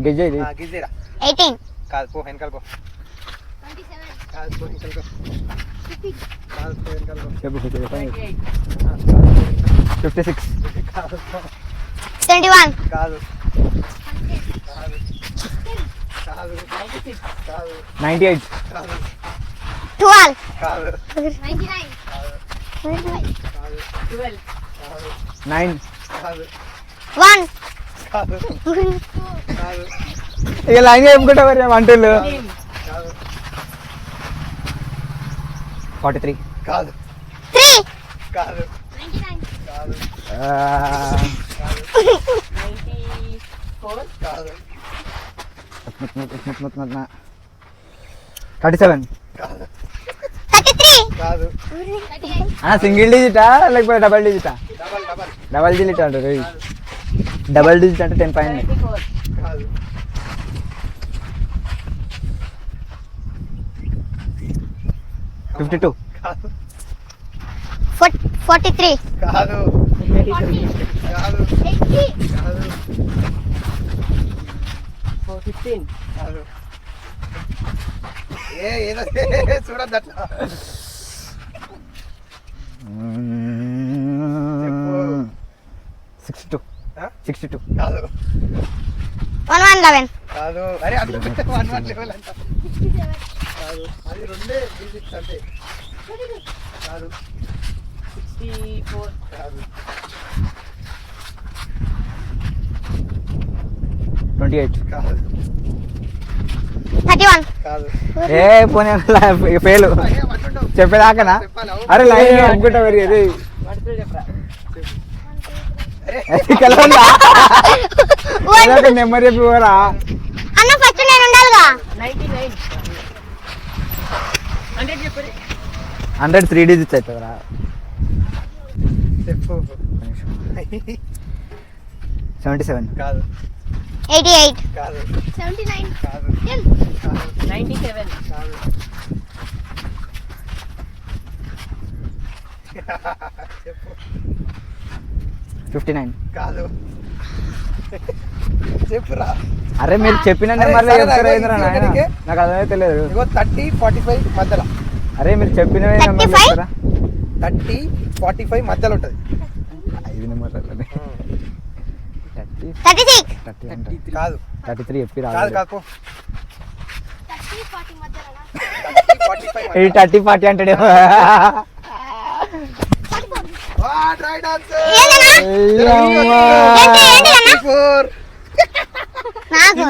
గెజ్జే ఇది. గిజ్జేరా 18. కాదు పో వెనకాల పో 27. కాదు పో వెనకాల పో 50. కాదు పో వెనకాల పో చెప్పు 28. 56. కాదు పో 21. కాదు కాదు కాదు 96. కాదు 98. కాదు 12. కాదు 99. కాదు 25. కాదు 12. కాదు 9. కాదు 1. కాదు కాదు ఇక లైన్ చెప్పుకుంటా మరి వంటలు. 15. కాదు 43. కాదు 3. కాదు 99. కాదు కాదు 94. కాదు 37. కాదు 33. కాదు 38. సింగిల్ డిజిటా లేకపోతే డబల్ డిజిటా? డబల్ డబల్ డబల్ డిజిట్ అంటారు. డబల్ డిజిట్ అంటే 10 పైన. 74. కాదు 52. కాదు 43. కాదు 40. కాదు 80. కాదు 15. కాదు ఏదో చూడద్దు అట్లా 62. ఆ? 62. కాదు 11. కాదు అరే అది 1 లెవెల్ అంట కాదు అది రెండే డిజిట్స్ అంటే కాదు 64. కాదు 28. కాదు 31. కాదు ఏ పోనీ ఫెయిల్ చెప్పేదాకనా? చెప్పాలి అరే లైన్ అనుకుంటా మరి అది మడుతూ చెప్పరా. నెమ్మది చెప్పివరా. అన్న ఫస్ట్ నేను ఉండాలిగా. 99. 100 చెప్పండి. 100 3 డిజిట్స్ అవుతుందిరా. చెప్పు 77. కాదు 88. కాదు 79. కాదు 10. కాదు 97. కాదు చెప్పు 59. కాదు చెప్పురా అరే మీరు చెప్పిన అరే, నెంబర్లే సరే, చెప్తారా ఇగో ఏందిరా ఇది నాయనా? ఒకటికే. నాకు అర్థమే తెలియదు. ఇగో 30-45 మధ్యలో అరే మీరు చెప్పిన నెంబర్ 35? చెప్తారా? 30-45 మధ్యలో ఉంటుంది 5 నెంబర్లు 30 36. 30 అంటే కాదు 33 చెప్పి కాదు రాదు. కాదు 30-40 మధ్యలోనా? 30-45 ఈ 30 40 అంటాడు. రైట్ ఆన్సర్ ఏంటన్నా? ఏంటి ఏంటి అన్న? 44 నాకు